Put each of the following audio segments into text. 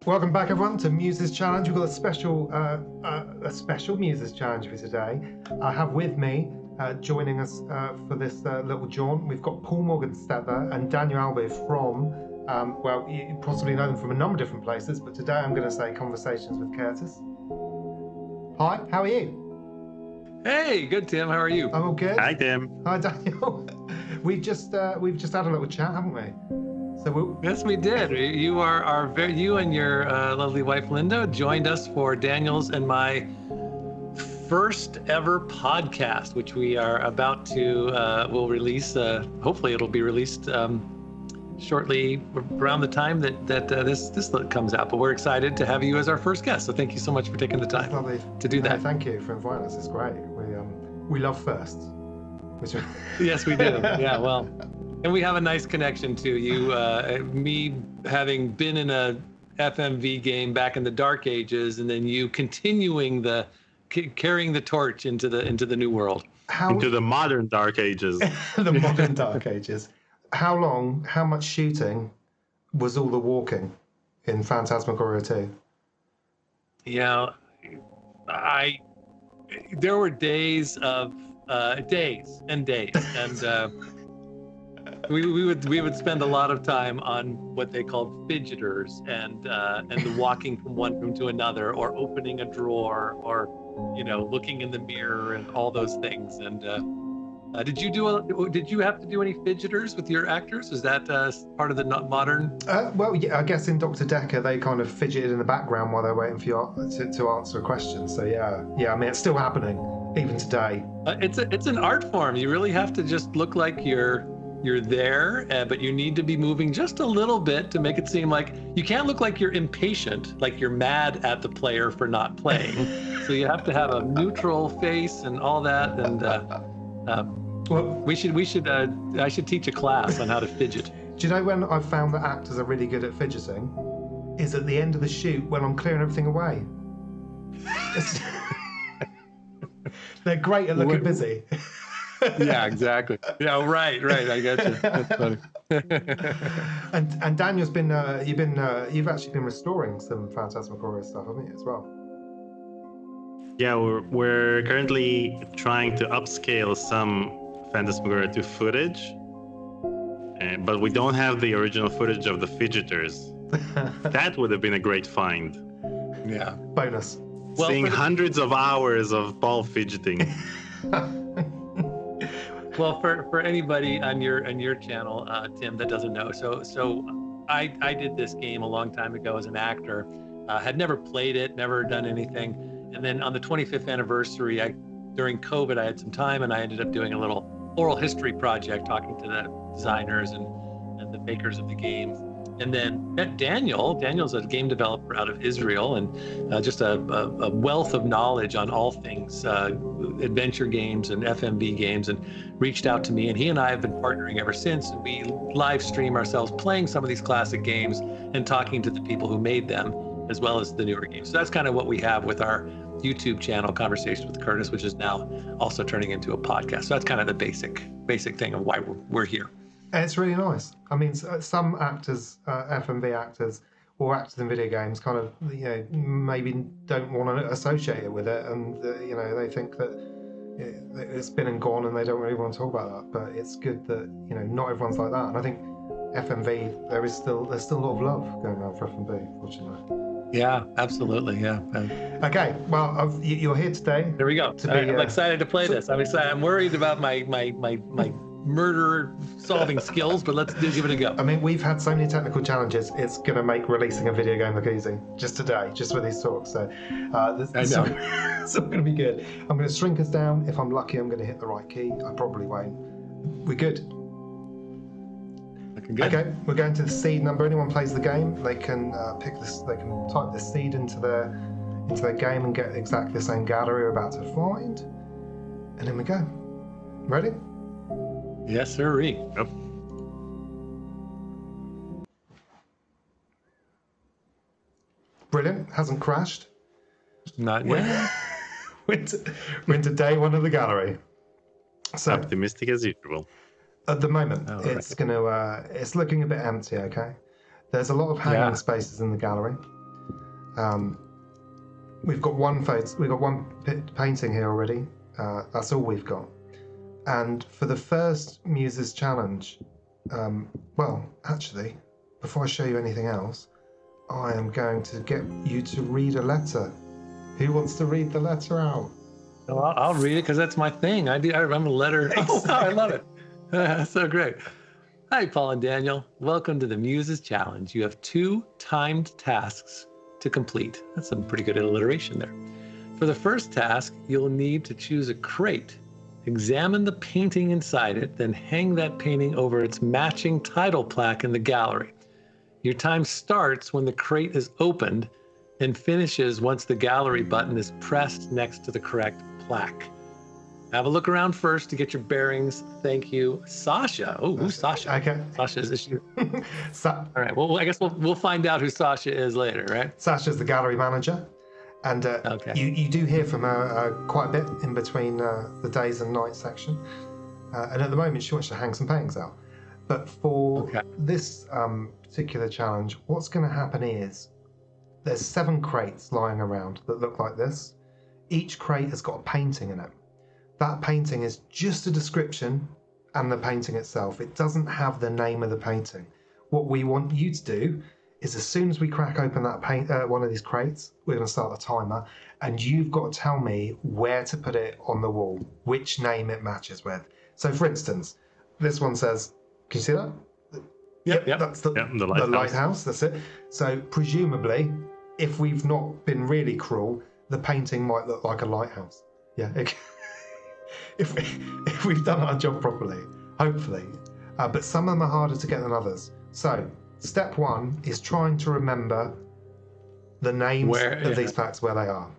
Welcome back, everyone, to Muses Challenge. We've got a special Muses Challenge for today. I have with me, joining us for this little jaunt, we've got Morgan Stetler and Daniel Albu from, well, you possibly know them from a number of different places, but today I'm going to say Conversations with Curtis. Hi, how are you? Hey, good, Tim. How are you? I'm all good. Hi, Tim. Hi, Daniel. We've just had a little chat, haven't we? So yes, we did. You you and your lovely wife Linda joined us for Daniel's and my first ever podcast, which we are about to will release. Hopefully, it'll be released shortly around the time that this comes out. But we're excited to have you as our first guest. So thank you so much for taking the time to do that. Thank you for inviting us. It's great. We love firsts. Yes, we do. Yeah, well. And we have a nice connection to you. Me having been in a FMV game back in the dark ages, and then you continuing carrying the torch into the new world. Into the modern dark ages. The modern dark ages. How much shooting was all the walking in Phantasmagoria II? Yeah, there were days and we would spend a lot of time on what they called fidgeters and the walking from one room to another, or opening a drawer, or looking in the mirror and all those things. And did you have to do any fidgeters with your actors? Is that part of the modern? Well, yeah, I guess in Dr. Dekker they kind of fidgeted in the background while they're waiting for you to answer a question. So yeah. I mean, it's still happening even today. It's an art form. You really have to just look like you're there, but you need to be moving just a little bit to make it seem like you can't look like you're impatient, like you're mad at the player for not playing. So you have to have a neutral face and all that. And well, I should teach a class on how to fidget. Do you know when I've found that actors are really good at fidgeting? Is at the end of the shoot when I'm clearing everything away. They're great at looking busy. Yeah, exactly. Yeah, right. I got you. That's funny. and Daniel's been you've actually been restoring some Phantasmagoria stuff, haven't you, as well? Yeah, we're currently trying to upscale some Phantasmagoria II footage, but we don't have the original footage of the fidgeters. That would have been a great find. Yeah. Bonus. Seeing hundreds of hours of ball fidgeting. Well, for anybody on your channel, Tim, that doesn't know, so I did this game a long time ago as an actor. Had never played it, never done anything, and then on the 25th anniversary, during COVID, I had some time, and I ended up doing a little oral history project, talking to the designers and the makers of the game. And then met Daniel. Daniel's a game developer out of Israel, and just a wealth of knowledge on all things adventure games and FMV games, and reached out to me. And he and I have been partnering ever since. And we live stream ourselves playing some of these classic games and talking to the people who made them, as well as the newer games. So that's kind of what we have with our YouTube channel, Conversation with Curtis, which is now also turning into a podcast. So that's kind of the basic thing of why we're here. And it's really nice. I mean, some actors, FMV actors, or actors in video games, kind of, maybe don't want to associate it with it, and they think that it's been and gone, and they don't really want to talk about that. But it's good that not everyone's like that. And I think FMV, there's still a lot of love going on for FMV, fortunately. Yeah, absolutely. Yeah. Okay. Well, you're here today. There we go. I'm excited to play this. I'm excited. I'm worried about my murder solving skills, but let's give it a go. I mean, we've had so many technical challenges. It's going to make releasing a video game look easy just today, just with these talks. So it's all going to be good. I'm going to shrink us down. If I'm lucky, I'm going to hit the right key. I probably won't. We're good. Looking good. Okay, we're going to the seed number. Anyone plays the game, they can pick this. They can type the seed into their game and get exactly the same gallery we're about to find. And then we go. Ready? Yes, sir. Yep. Brilliant. Hasn't crashed. Not yet. We're into day one of the gallery. So optimistic as usual. At the moment, it's looking a bit empty. Okay, there's a lot of hanging spaces in the gallery. We've got one painting here already. That's all we've got. And for the first Muses challenge, well, actually, before I show you anything else, I am going to get you to read a letter. Who wants to read the letter out? Oh, I'll read it because that's my thing. I remember letter. Oh, wow, I love it. That's so great. Hi, Paul and Daniel. Welcome to the Muses Challenge. You have 2 timed tasks to complete. That's some pretty good alliteration there. For the first task, you'll need to choose a crate, examine the painting inside it, then hang that painting over its matching title plaque in the gallery. Your time starts when the crate is opened and finishes once the gallery button is pressed next to the correct plaque. Have a look around first to get your bearings. Thank you, Sasha. Oh, who's Sasha? Okay. Sasha, is she? All right. Well, I guess we'll find out who Sasha is later, right? Sasha's the gallery manager, and okay. you do hear from her quite a bit in between the days and nights section. And at the moment, she wants to hang some paintings out. But for this particular challenge, what's going to happen is there's 7 crates lying around that look like this. Each crate has got a painting in it. That painting is just a description and the painting itself. It doesn't have the name of the painting. What we want you to do is as soon as we crack open that one of these crates, we're going to start the timer, and you've got to tell me where to put it on the wall, which name it matches with. So for instance, this one says, can you see that? Yep. That's the lighthouse. That's it. So presumably, if we've not been really cruel, the painting might look like a lighthouse. Yeah. If we've done our job properly, hopefully. But some of them are harder to get than others. So step 1 is trying to remember the names of these plaques, where they are.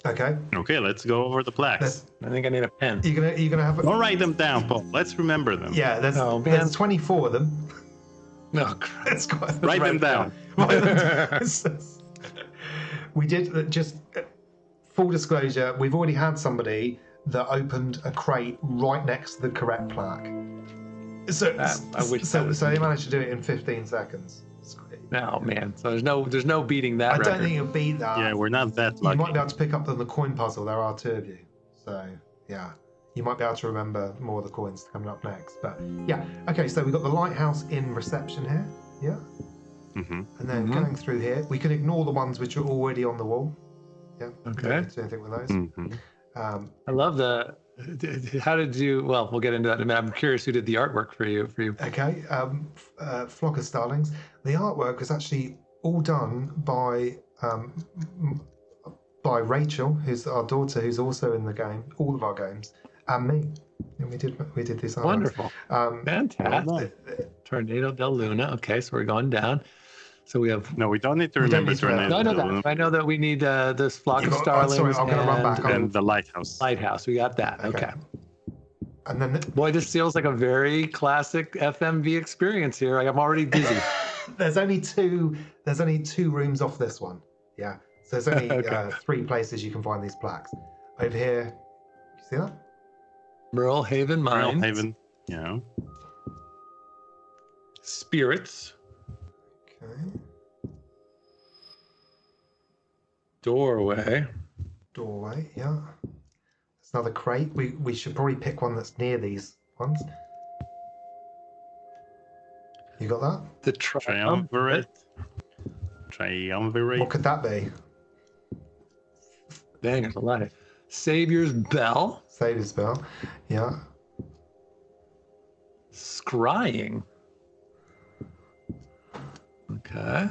Okay. Okay, let's go over the plaques. I think I need a pen. You're gonna have. Don't write them down, Paul. Let's remember them. Yeah, there's 24 of them. No, that's quite. Write them down. We did just full disclosure. We've already had somebody that opened a crate right next to the correct plaque. So they managed to do it in 15 seconds. No, man. So there's no beating that. I don't think you'll beat that. Yeah, we're not that lucky. You might be able to pick up on the coin puzzle. There are 2 of you. So, yeah. You might be able to remember more of the coins coming up next. But, yeah. Okay, so we've got the lighthouse in reception here. Yeah? Mm-hmm. And then going through here, we can ignore the ones which are already on the wall. Yeah. Okay. Don't do anything with those. Mm-hmm. I love the... How did you... Well, we'll get into that in a minute. I'm curious who did the artwork for you. Okay. Flock of Starlings. The artwork was actually all done by Rachel, who's our daughter, who's also in the game, all of our games, and me. And we did this artwork. Wonderful. Fantastic. Tornado del Luna. Okay, so we're going down. So we have... No, we don't need to remember Tornado. No, I know that. I know that we need this Flock of Starlings. Sorry, I'm going to run back on. And the Lighthouse. Lighthouse, we got that. Okay. And then... Boy, this feels like a very classic FMV experience here. I'm already dizzy. There's only two rooms off this one. Yeah. So there's only 3 places you can find these plaques. Over here, you see that? Merle Haven Mines. Merle Haven, yeah. Spirits. Okay. Doorway, yeah. There's another crate. We should probably pick one that's near these ones. You got that? The Triumvirate. Triumvirate. What could that be? Dang, there's a lot of... Savior's Bell. Savior's Bell, yeah. Scrying. Okay.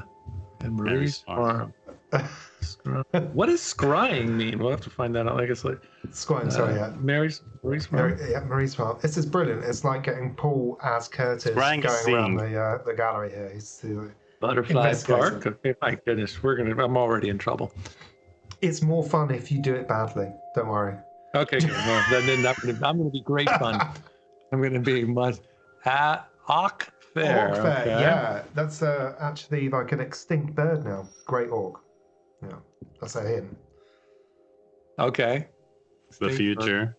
And Marie's Farm. What does scrying mean? We'll have to find that out. I guess scrying. Sorry, yeah. Marie's Farm. Marie's Farm. This is brilliant. It's like getting Paul as Curtis going around the gallery here. He's the Butterfly Park. Okay, my goodness, I'm already in trouble. It's more fun if you do it badly. Don't worry. Okay, good. Well, then I'm going to be great fun. I'm going to be much Auk Fair. Auk Fair, yeah. That's actually like an extinct bird now. Great Auk. Yeah, that's a hint. Okay. The future.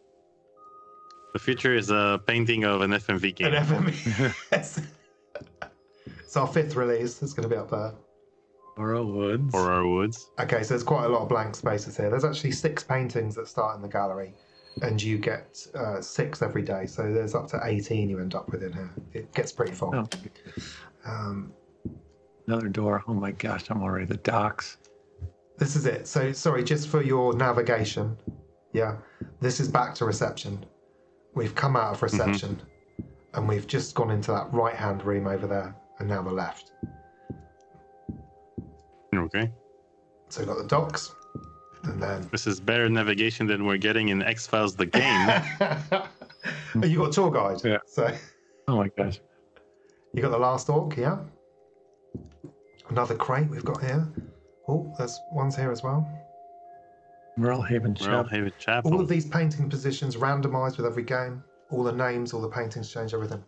The future is a painting of an FMV game. An FMV. Yes. It's our 5th release. It's going to be up there. Woods. for our woods. Okay, so there's quite a lot of blank spaces here. There's actually 6 paintings that start in the gallery, and you get 6 every day. So there's up to 18 you end up with in here. It gets pretty full. Oh. Another door. Oh my gosh, I'm already the docks. This is it. So sorry, just for your navigation. Yeah, this is back to reception. We've come out of reception, and we've just gone into that right-hand room over there, and now the left. Okay. So we've got the docks, and then This is better navigation than we're getting in X-Files the game. you got a tour guide. Yeah. So Oh my gosh. you got the last orc, yeah. Another crate we've got here. Oh, there's ones here as well. Merlehaven Chapel. Haven Chapel. All of these painting positions randomized with every game. All the names, all the paintings change, everything.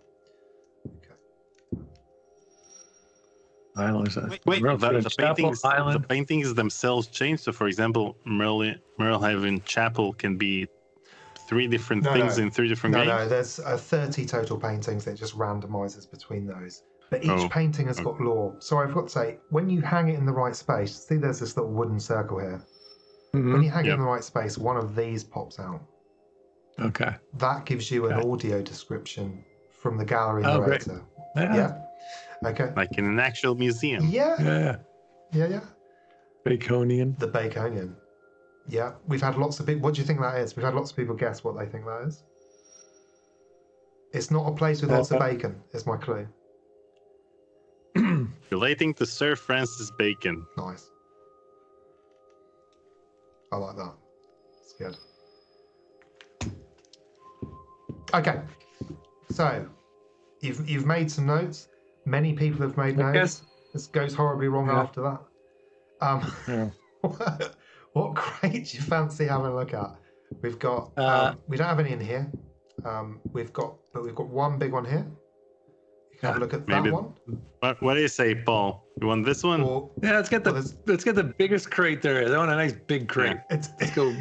Islands. Wait, Merlehaven the Chapel, Island. paintings themselves change. So, for example, Merlehaven Chapel can be 3 different things in 3 different games. No, there's 30 total paintings that just randomizes between those. But each painting has got lore. So I've got to say, when you hang it in the right space, see there's this little wooden circle here. When you hang it in the right space, one of these pops out. Okay. That gives you an audio description from the gallery Oh, great. narrator. Yeah. Yeah. Okay. Like in an actual museum. Yeah. Yeah. Baconian. The Baconian. Yeah. We've had lots of people. What do you think that is? We've had lots of people guess what they think that is. It's not a place with lots of bacon, is my clue. Relating to Sir Francis Bacon. Nice. I like that. It's good. Okay. So, you've made some notes. Many people have made notes. Yes. This goes horribly wrong after that. Yeah. What crate do you fancy having a look at? We've got. We don't have any in here. We've got one big one here. You can have a look at that one. What do you say, Paul? You want this one? Or, Yeah, let's get the biggest crate there is. I want a nice big crate. it's, Let's go.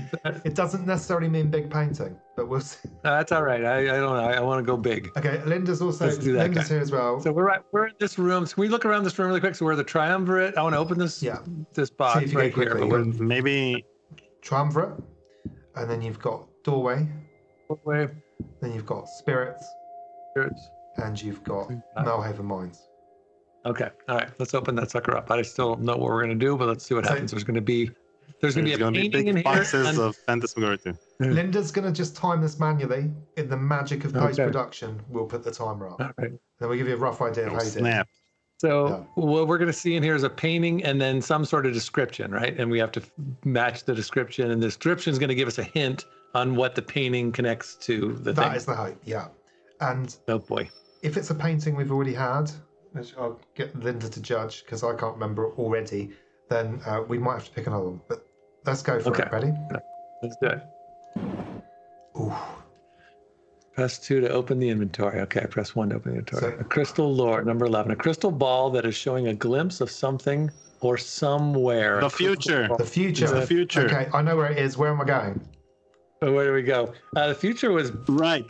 it doesn't necessarily mean big painting, but we'll see. That's all right. I don't know. I want to go big. Okay, Linda's also Let's do that, Linda's guys. here as well. So we're in this room. So can we look around this room really quick? So we're the triumvirate. I want to open this Yeah. this See box if you right get here. quickly. But we're Maybe Triumvirate, and then you've got doorway, way then you've got spirits, and you've got Melhaven Mines. Okay. All right. Let's open that sucker up. I still don't know what we're gonna do, but let's see what happens. There's gonna be a painting big in here. boxes of Phantasmagoria II. Linda's going to just time this manually. In the magic of Okay. post-production, we'll put the timer up. All right. Then we'll give you a rough idea of how you did. Snap. So what we're going to see in here is a painting and then some sort of description, right? And we have to match the description, and the description is going to give us a hint on what the painting connects to the thing. That is the hope, yeah. And Oh boy. if it's a painting we've already had, which I'll get Linda to judge because I can't remember it already, then we might have to pick another one. But let's go for it. Ready? Let's do it. Ooh. Press 2 to open the inventory. Okay, press 1 to open the inventory. So- A crystal lore, number 11. A crystal ball that is showing a glimpse of something or somewhere. The A crystal future. ball. The future. It's the future. Okay, I know where it is. Where am I going? Oh, where do we go? The future was... Right.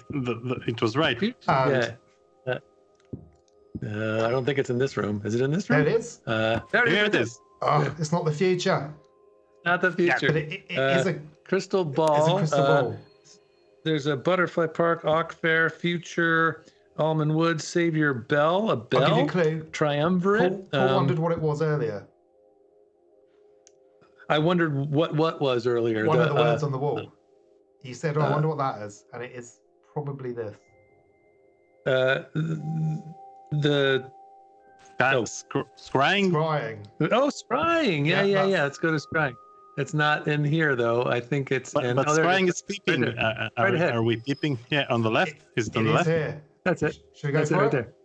It was right. And- yeah. I don't think it's in this room. Is it in this room? There it is. There Here it is. Oh, it's not the future. Not the future. But it is a crystal ball. It's a crystal ball. There's a Butterfly Park, Auk Fair, Future, Almond Woods, Savior Bell, a bell. I'll give you a clue. Triumvirate. Paul wondered what it was earlier. I wondered what was earlier. One of the words on the wall. You said, "Oh, I wonder what that is," and it is probably this. The Scrying. Scrying. scrying. Yeah. Yeah, Let's go to scrying. It's not in here though. I think it's But in. scrying is peeping. Right ahead. Are we peeping? Yeah, on the left. Is it on the It is left? here. That's it. Should we go That's it for right it?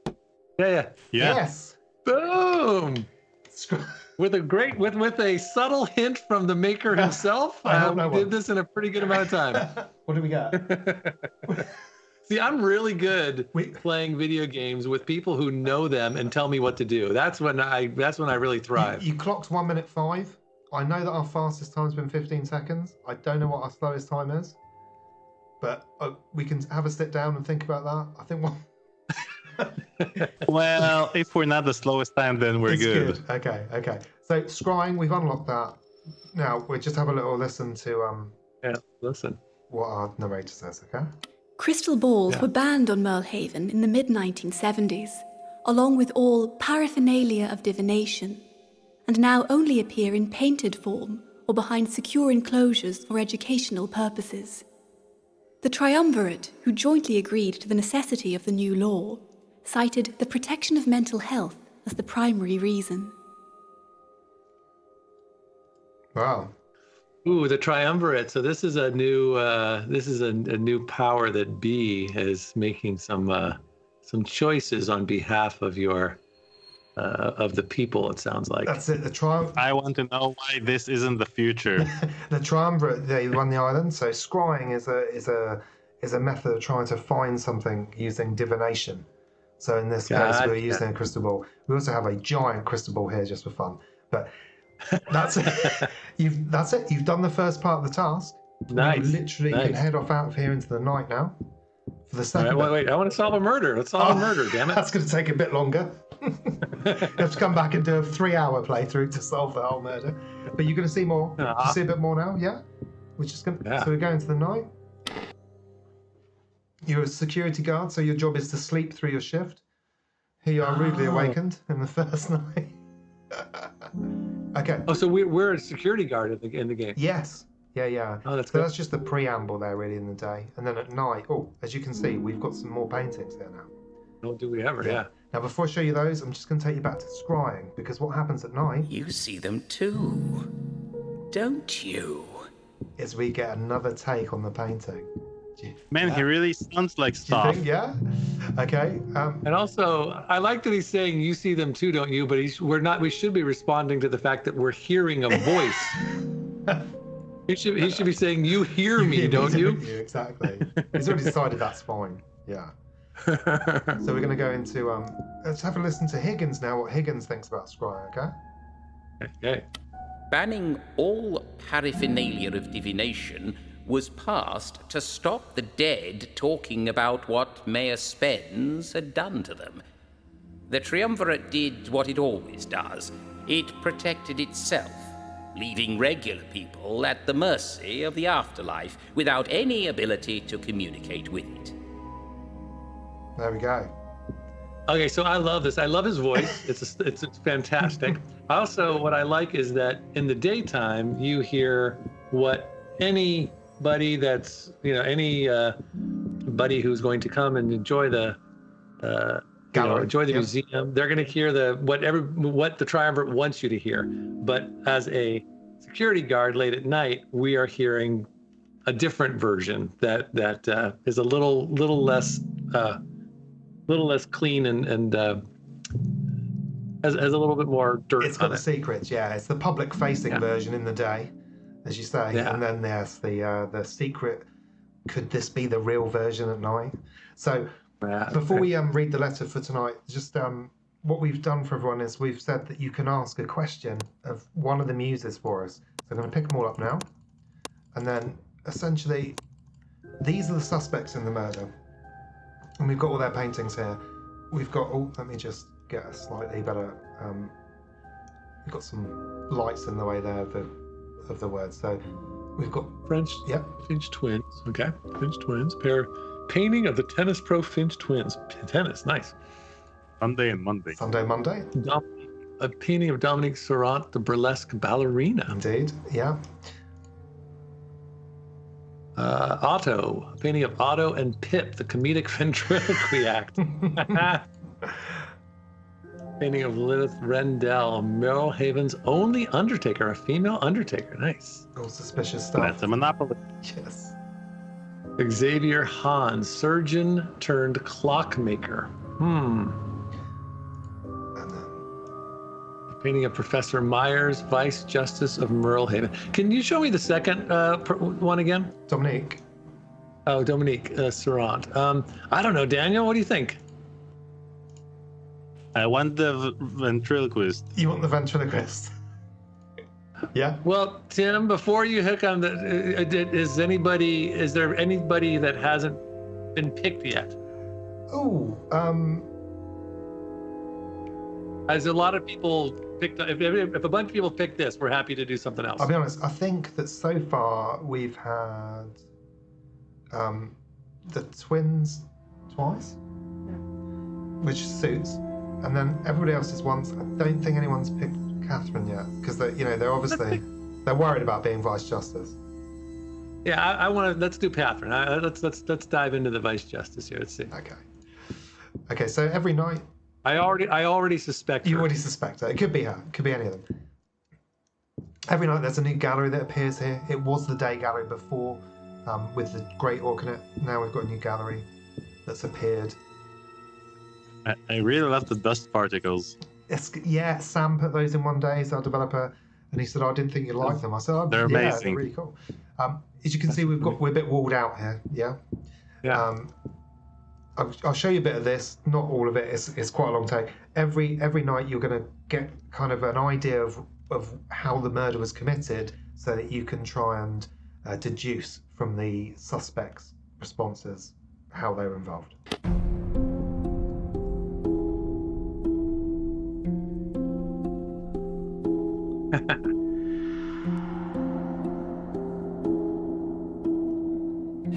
there. Yeah. Yeah. Yes. Boom. Scry- With a subtle hint from the maker himself. I hope no we did one. this in a pretty good amount of time. What do we got? See, I'm really good We- playing video games with people who know them and tell me what to do. That's when I really thrive. You clocked 1 minute 5. I know that our fastest time's been 15 seconds. I don't know what our slowest time is, but we can have a sit down and think about that. I think Well, if we're not the slowest time, then we're it's good. Okay. So scrying, we've unlocked that. Now we'll just have a little listen to listen. what our narrator says, okay? Crystal balls were banned on Merlehaven in the mid-1970s, along with all paraphernalia of divination, and now only appear in painted form or behind secure enclosures for educational purposes. The triumvirate, who jointly agreed to the necessity of the new law, cited the protection of mental health as the primary reason. Wow. Ooh, the triumvirate. So this is a new a new power that B is making some choices on behalf of your of the people. It sounds like. That's it. I want to know why this isn't the future. The triumvirate, they run the island. So scrying is a method of trying to find something using divination. So in this case, we're using a crystal ball. We also have a giant crystal ball here just for fun. But that's it. That's it. You've done the first part of the task. Nice. You literally can head off out of here into the night now. For the second. All right, wait. I want to solve a murder. Let's solve a murder. Damn it. That's going to take a bit longer. You have to come back and do a 3-hour playthrough to solve the whole murder. But you're going to see more. You see a bit more now, yeah? We're just going. So we're going to the night. You're a security guard, so your job is to sleep through your shift. Here you are, rudely awakened in the first night. Okay. Oh, so we're a security guard in the game. Yes. Yeah. Oh, that's so good. that's just the preamble there, really, in the day. And then at night, as you can see, we've got some more paintings here now. Oh, do we ever? Yeah. Now, before I show you those, I'm just going to take you back to scrying, because what happens at night... You see them too, don't you? ...is we get another take on the painting. Man, he really sounds like Do you Staff. think? Yeah? Okay. And also, I like that he's saying you see them too, don't you? But we should be responding to the fact that we're hearing a voice. He should be saying you hear me, don't you? Exactly. He's already decided that's fine. Yeah. So we're going to go into let's have a listen to Higgins now. What Higgins thinks about scrying, okay? Okay. Banning all paraphernalia of divination was passed to stop the dead talking about what Mayor Spence had done to them. The triumvirate did what it always does. It protected itself, leaving regular people at the mercy of the afterlife without any ability to communicate with it. There we go. Okay, so I love this. I love his voice. It's fantastic. Also, what I like is that in the daytime you hear what anybody that's buddy who's going to come and enjoy the museum, they're going to hear what the triumvirate wants you to hear. But as a security guard late at night, we are hearing a different version that is a little less clean and has a little bit more dirt. It's got the secrets, yeah. It's the public-facing version in the day, as you say, and then there's the secret. Could this be the real version at night? So before we read the letter for tonight, just what we've done for everyone is we've said that you can ask a question of one of the muses for us. So I'm going to pick them all up now, and then essentially these are the suspects in the murder. And we've got all their paintings here. We've got, let me just get a slightly better, we've got some lights in the way there of the words. So we've got... Finch twins, okay. Finch twins, painting of the tennis pro Finch twins. Tennis, nice. Sunday and Monday. A painting of Dominique Serrant, the burlesque ballerina. Indeed, yeah. Otto, a painting of Otto and Pip, the comedic ventriloquy act. Painting of Lilith Rendell, Merlehaven's only Undertaker, a female Undertaker. Nice. All suspicious stuff. That's a monopoly. Yes. Xavier Hahn, surgeon turned clockmaker. And then... Painting of Professor Myers, Vice Justice of Merlehaven. Can you show me the second one again? Dominique. Oh, Dominique Serrant. I don't know, Daniel. What do you think? I want the ventriloquist. You want the ventriloquist? Yeah. Well, Tim, before you hook on is there anybody that hasn't been picked yet? Oh, As a lot of people picked, if a bunch of people pick this, we're happy to do something else. I'll be honest, I think that so far we've had the twins twice, which suits, and then everybody else is once. I don't think anyone's picked Catherine yet, because they're obviously they're worried about being Vice Justice. Yeah, I want to. Let's do Catherine. Let's dive into the Vice Justice here. Let's see. Okay. So every night. I already suspect. You her. already suspect her. It could be her. It could be any of them. Every night there's a new gallery that appears here. It was the day gallery before, with the Great Orcanet. Now we've got a new gallery that's appeared. I really love the dust particles. Sam put those in one day. He's our developer, and he said, "I didn't think you'd like them." I said, "They're amazing. They're really cool." As you can see, we're a bit walled out here. Yeah. I'll show you a bit of this. Not all of it. It's quite a long take. Every night you're going to get kind of an idea of how the murder was committed, so that you can try and deduce from the suspects' responses how they were involved.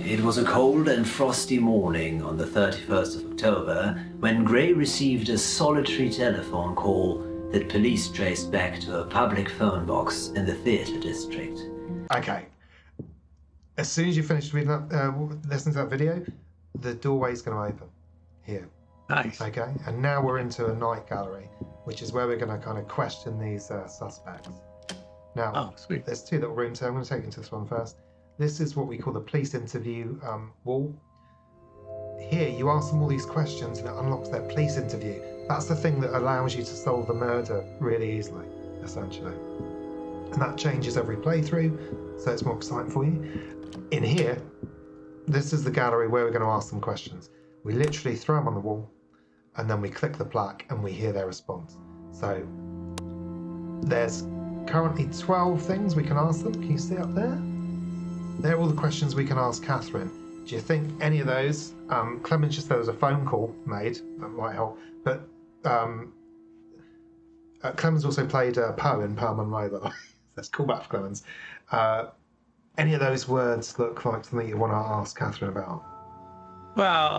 It was a cold and frosty morning on the 31st of October when Gray received a solitary telephone call that police traced back to a public phone box in the theatre district. Okay. As soon as you finish reading that, listening to that video, the doorway's going to open here. Nice. Okay, and now we're into a night gallery, which is where we're going to kind of question these suspects. Now, sweet. There's two little rooms here. I'm going to take you to this one first. This is what we call the police interview wall. Here, you ask them all these questions and it unlocks their police interview. That's the thing that allows you to solve the murder really easily, essentially. And that changes every playthrough, so it's more exciting for you. In here, this is the gallery where we're going to ask them questions. We literally throw them on the wall, and then we click the plaque and we hear their response. So, there's currently 12 things we can ask them. Can you see up there? They're all the questions we can ask Catherine. Do you think any of those? Clemens just said there was a phone call made. That might help. But Clemens also played Poe in Poe and Munro, by the way. That's cool back for Clemens. Any of those words look like something you want to ask Catherine about? Well,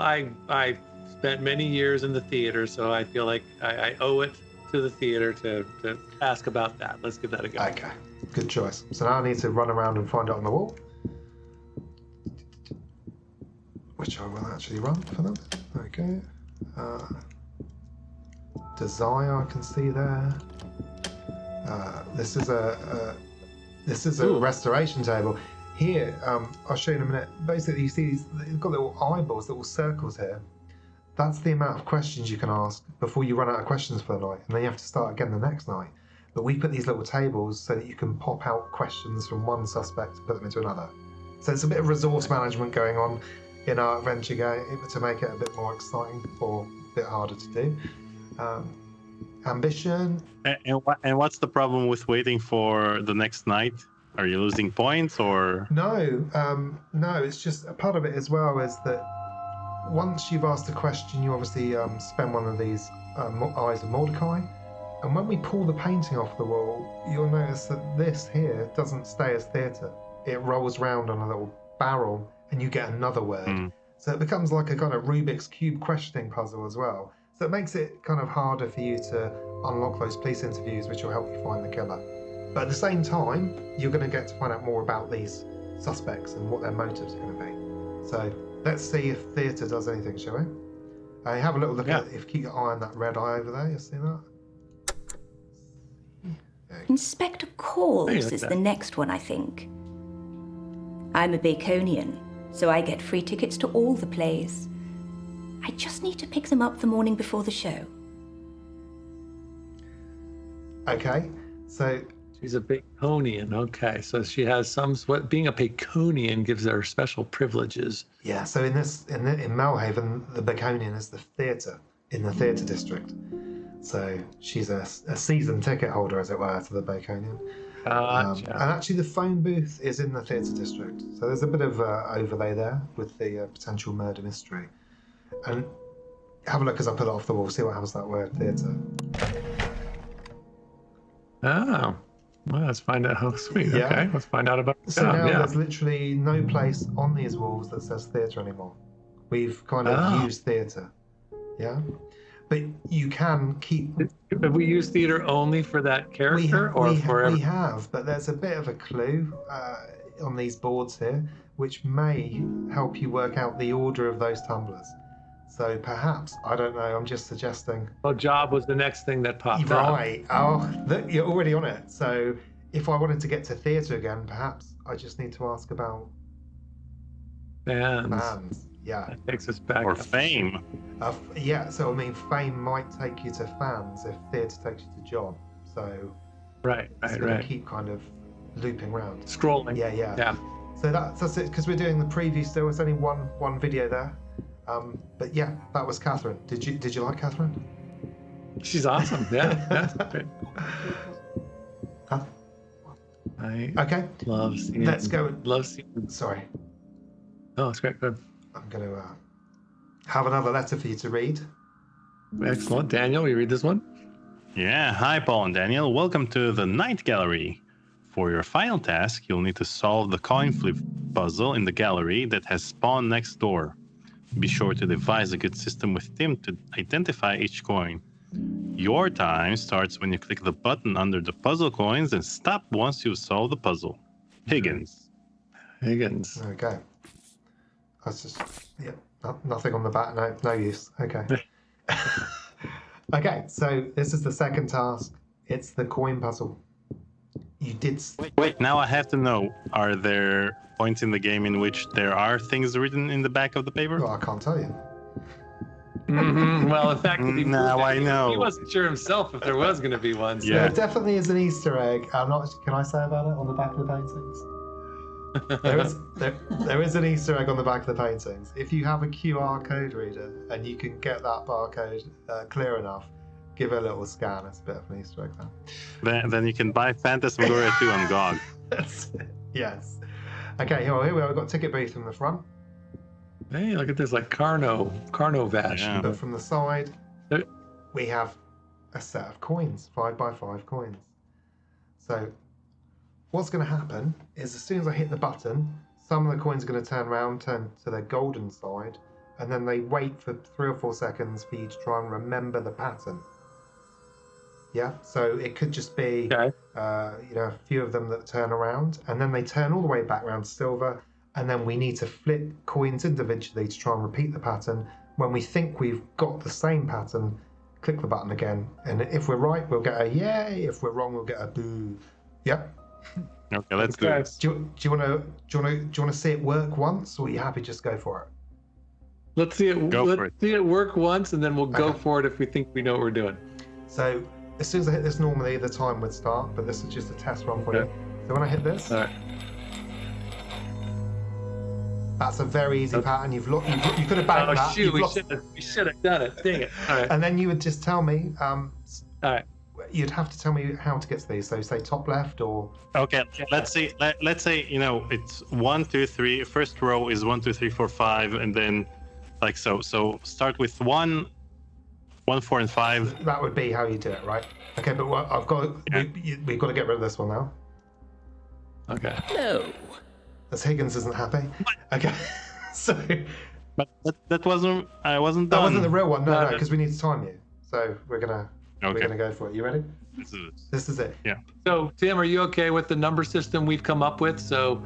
I spent many years in the theater, so I feel like I owe it to the theater to ask about that. Let's give that a go. Okay, good choice. So now I need to run around and find it on the wall, which I will actually run for them. Okay. Desire, I can see there. This is a restoration table. Here, I'll show you in a minute. Basically, you see they've got little eyeballs, little circles here. That's the amount of questions you can ask before you run out of questions for the night, and then you have to start again the next night. But we put these little tables so that you can pop out questions from one suspect and put them into another. So it's a bit of resource management going on in our adventure game to make it a bit more exciting or a bit harder to do. Ambition. And what's the problem with waiting for the next night? Are you losing points or? No, it's just a part of it as well is that once you've asked a question, you obviously spend one of these Eyes of Mordecai. And when we pull the painting off the wall, you'll notice that this here doesn't stay as theatre. It rolls round on a little barrel and you get another word. So it becomes like a kind of Rubik's Cube questioning puzzle as well. So it makes it kind of harder for you to unlock those police interviews, which will help you find the killer. But at the same time, you're going to get to find out more about these suspects and what their motives are going to be. So let's see if theatre does anything, shall we? Have a little look at it. If you keep your eye on that red eye over there, you see that? Inspector Calls is the next one, I think. I'm a Baconian, so I get free tickets to all the plays. I just need to pick them up the morning before the show. Okay, so she's a Baconian. Okay, so she has being a Baconian gives her special privileges. Yeah, so in Melhaven, the Baconian is the theatre in the theatre district. So she's a season ticket holder, as it were, to the Baconian. Gotcha. And actually the phone booth is in the theatre district. So there's a bit of overlay there with the potential murder mystery. And have a look as I put it off the wall, see what happens to that word, theatre. Oh, well, let's find out. Oh, sweet. Yeah. Okay, let's find out about the So job. now Yeah. there's literally no place on these walls that says theatre anymore. We've kind of Oh. used theatre. Yeah. But you can keep. Have we used theater only for that character or forever? We have, but there's a bit of a clue on these boards here, which may help you work out the order of those tumblers. So perhaps, I don't know, I'm just suggesting. Well, job was the next thing that popped up. Right. Oh, you're already on it. So if I wanted to get to theatre again, perhaps I just need to ask about Fans. fans. Yeah. That takes us back. Or up. fame. Yeah, so I mean, fame might take you to fans if theatre takes you to job. So Right, it's right, going right. to keep kind of looping round. Scrolling. Yeah. Yeah. So that's it, because we're doing the preview still. It's only one video there. But yeah, that was Catherine. Did you like Catherine? She's awesome. Yeah. That's great. Huh? I Okay, love seeing. let's go. Love seeing. Sorry, Oh, it's great. Good. I'm going to have another letter for you to read. Excellent. Daniel, you read this one? Yeah, hi Paul and Daniel. Welcome to the Night Gallery. For your final task, you'll need to solve the coin flip puzzle in the gallery that has spawned next door. Be sure to devise a good system with Tim to identify each coin. Your time starts when you click the button under the puzzle coins and stop once you've solved the puzzle. Higgins. Higgins. There we go. That's just nothing on the back. No use. Okay. Okay, so this is the second task. It's the coin puzzle. You did. Wait, now I have to know, are there points in the game in which there are things written in the back of the paper? Well, I can't tell you. Well, in fact, Now I know. He wasn't sure himself if there was going to be one. So. Yeah. There definitely is an Easter egg. I'm not. Can I say about it on the back of the paintings? There is an Easter egg on the back of the paintings. If you have a QR code reader and you can get that barcode clear enough, give it a little scan. It's a bit of an Easter egg there. Then you can buy Phantasmagoria II on GOG. That's it. Yes. Okay, here we are. We've got ticket booth from the front, Hey, look at this, like Carno Vash. Yeah. but from the side, There- we have a set of coins, 5x5 coins. So what's going to happen is as soon as I hit the button, some of the coins are going to turn around, turn to their golden side, and then they wait for 3 or 4 seconds for you to try and remember the pattern. Yeah, so it could just be Okay. a few of them that turn around, and then they turn all the way back around to silver, and then we need to flip coins individually to try and repeat the pattern. When we think we've got the same pattern, click the button again, and if we're right, we'll get a yay. If we're wrong, we'll get a boo. Yep. Okay, let's do Okay. it. Do you want to see it work once, or are you happy just go for it? Let's see it. Go for Let's it. see it work once, and then we'll go Okay. for it if we think we know what we're doing. So as soon as I hit this, normally the time would start, but this is just a test run for you. Okay. So when I hit this, All right. that's a very easy pattern. You could have banked Oh that. shoot! You've We lost- should have done it. Dang it! All right. And then you would just tell me. All right. You'd have to tell me how to get to these. So say top left or Okay, let's see. Let's say it's 1, 2, 3. First row is 1, 2, 3, 4, 5, and then like so. So start with 1, 4, and 5. that would be how you do it, right? Okay, but I've got Yeah. we've got to get rid of this one now. Okay. No. As Higgins isn't happy. Okay, so But that wasn't. I wasn't that done. wasn't the real one. No, No. because we need to time you. So we're gonna Okay. go for it. You ready? Let's do this. This is it. So Tim, are you okay with the number system we've come up with? So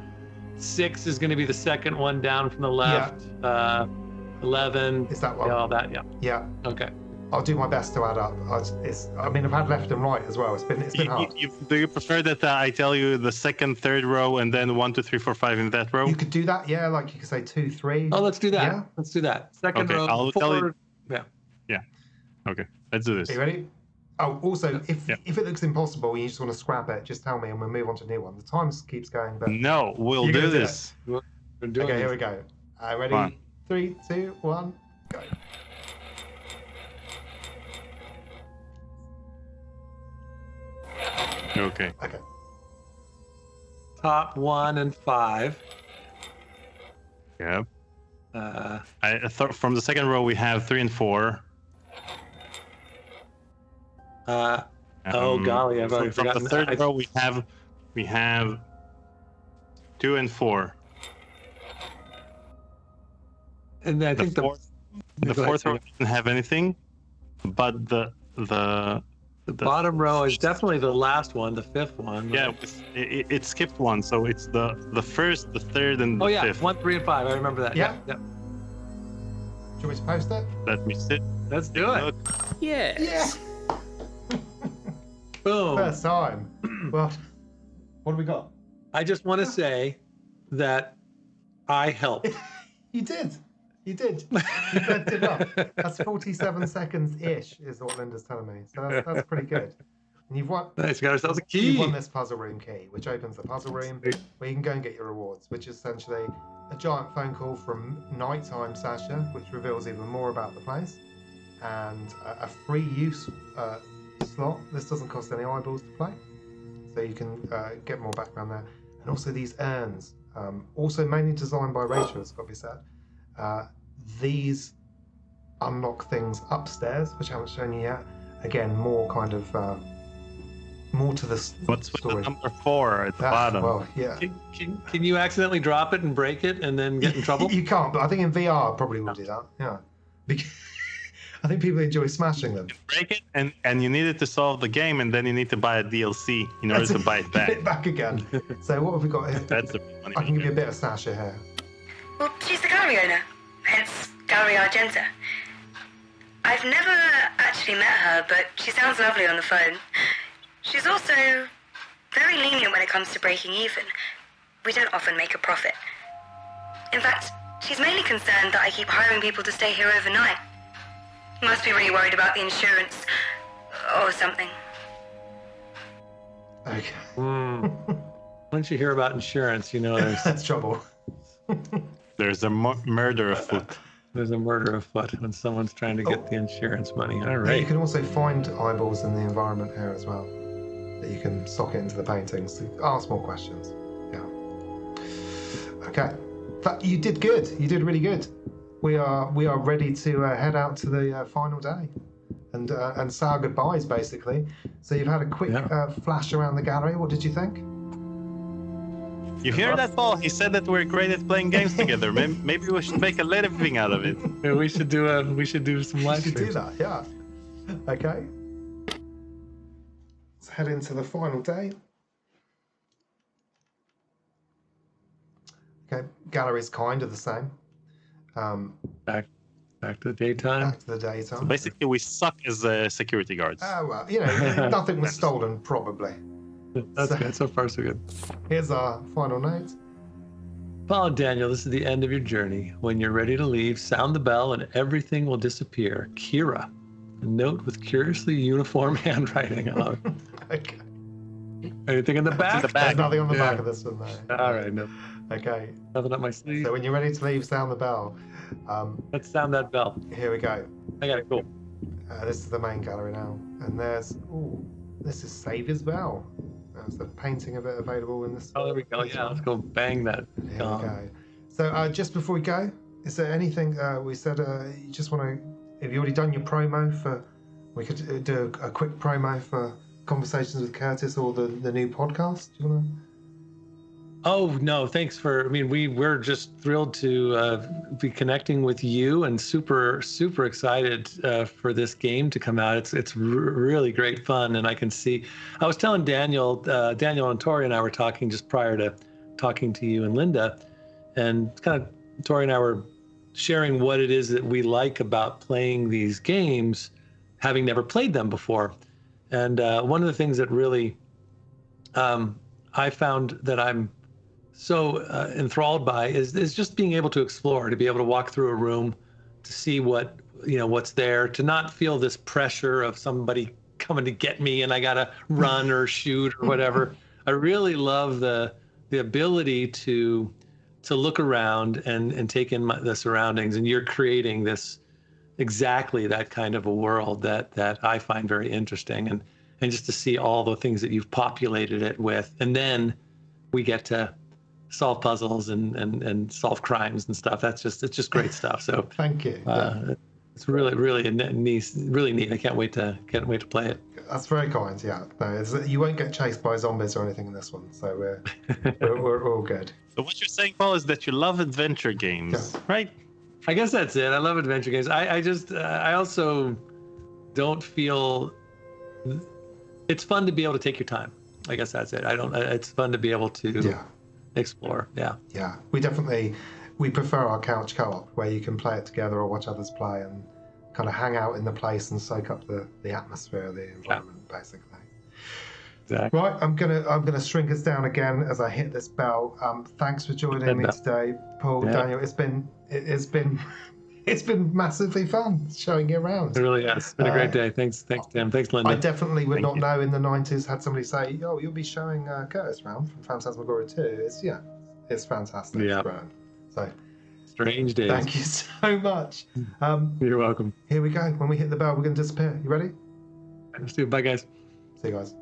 6 is going to be the second one down from the left. 11. Is that Yeah, one? all that. Yeah. Yeah. Okay. I'll do my best to add up. I mean, I've had left and right as well. It's been hard. Do you prefer that I tell you the second, third row, and then 1, 2, 3, 4, 5 in that row? You could do that, yeah. Like you could say 2, 3. Oh, let's do that. Yeah. Let's do that. Second Okay, row. I'll tell you- 4. Yeah. Okay, let's do this. Are you ready? Oh, also, if Yeah. it looks impossible and you just want to scrap it, just tell me and we'll move on to a new one. The time keeps going, but No, we'll You're do gonna do this. We're doing okay, here this. we go. Ready? Come on. 3, 2, 1, go. Okay. Okay. Top 1 and 5. Yeah. I thought from the second row we have 3 and 4. Oh golly, I've already from forgotten. the third row, we have 2 and 4. And I think the fourth row doesn't have anything, but the bottom row is definitely the last one, the fifth one. Yeah, it skipped one, so it's the first, the third, and the fifth. 1, 3, and 5. I remember that. Yeah. Yeah. Do you want me to post it? Let me sit. Let's do it. Yes. Boom. First time. Well, what do we got? I just want to say that I helped. You did. You bent it up. That's 47 seconds-ish is what Linda's telling me. So that's pretty good. And you've won. Nice. Got ourselves a key. You won this puzzle room key, which opens the puzzle room where you can go and get your rewards, which is essentially a giant phone call from Nighttime Sasha, which reveals even more about the place, and a free use slot. This doesn't cost any eyeballs to play, so you can get more background there. And also these urns, also mainly designed by Rachel, it's got to be said. These unlock things upstairs, which I haven't shown you yet. Again, more kind of more to the What's story. with the number 4 at the bottom? Well, yeah. Can you accidentally drop it and break it and then get in trouble? You can't, but I think in VR I probably will do that. Yeah, because I think people enjoy smashing them. Break it, and you needed to solve the game, and then you need to buy a DLC in order to buy it back. Get it back again. So what have we got here? That's the money. I can give you a bit of Sasha here. Well, she's the gallery owner, hence Gallery Argenta. I've never actually met her, but she sounds lovely on the phone. She's also very lenient when it comes to breaking even. We don't often make a profit. In fact, she's mainly concerned that I keep hiring people to stay here overnight. Must be really worried about the insurance or something. Okay. Once you hear about insurance, you know That's trouble. There's a murder afoot. there's a murder afoot when someone's trying to get the insurance money. All Yeah, right. you can also find eyeballs in the environment here as well, that you can sock into the paintings to ask more questions. Yeah. Okay. You did good. You did really good. We are ready to head out to the final day, and say our goodbyes basically. So you've had a quick flash around the gallery. What did you think? You hear that, Paul? He said that we're great at playing games together. Maybe we should make a living out of it. Yeah, we should do some You live should do streams. that. Yeah. Okay. Let's head into the final day. Okay, gallery's kind of the same. Back to the daytime. Back to the daytime. So basically, we suck as security guards. Oh, well, you know, nothing was stolen, probably. That's good. So far, so good. Here's our final note. Paul and Daniel, this is the end of your journey. When you're ready to leave, sound the bell and everything will disappear. Kira. A note with curiously uniform handwriting on it. Okay. Anything in the back? There's nothing on the back of this one, though. All right, no. Okay. Nothing up my sleeve. So when you're ready to leave, sound the bell. Let's sound that bell. Here we go. I got it. Cool. This is the main gallery now. And this is Saviour's Bell. There's the painting of it available in this. Oh, there we go. Yeah, let's go bang that. Here we go. So just before we go, is there anything we said you just want to, have you already done your promo for, we could do a quick promo for Conversations with Curtis or the new podcast? Do you want to? Oh, no, thanks we're just thrilled to be connecting with you and super, super excited for this game to come out. It's really great fun. And I can see, I was telling Daniel and Tori and I were talking just prior to talking to you and Linda, and kind of Tori and I were sharing what it is that we like about playing these games, having never played them before. And one of the things that really I found that I'm so enthralled by is just being able to explore, to be able to walk through a room, to see what's there, to not feel this pressure of somebody coming to get me and I gotta run or shoot or whatever. I really love the ability to look around and take in the surroundings, and you're creating this exactly that kind of a world that I find very interesting, and just to see all the things that you've populated it with, and then we get to solve puzzles and solve crimes and stuff. It's just great stuff. So Thank you. It's really neat. I can't wait to play it. That's very kind. Yeah, no, you won't get chased by zombies or anything in this one, so we're all good. So what you're saying, Paul, is that you love adventure games, right? I guess that's it. I love adventure games. I also don't feel it's fun to be able to take your time. I guess that's it. It's fun to be able to explore. Yeah. Yeah. We prefer our couch co-op where you can play it together or watch others play and kind of hang out in the place and soak up the atmosphere, the environment, basically. Exactly. Right, I'm gonna shrink us down again as I hit this bell. Thanks for joining me today, Paul, Daniel. It's been massively fun showing you around. It really has. It's been a great day. Thanks, Tim. Thanks, Linda. I definitely would not know in the 90s had somebody say, "Oh, you'll be showing Curtis around from Phantasmagoria II." It's fantastic. Yeah. It's brilliant. So, strange days. Thank you so much. You're welcome. Here we go. When we hit the bell, we're going to disappear. You ready? Let's do it. Bye, guys. See you guys.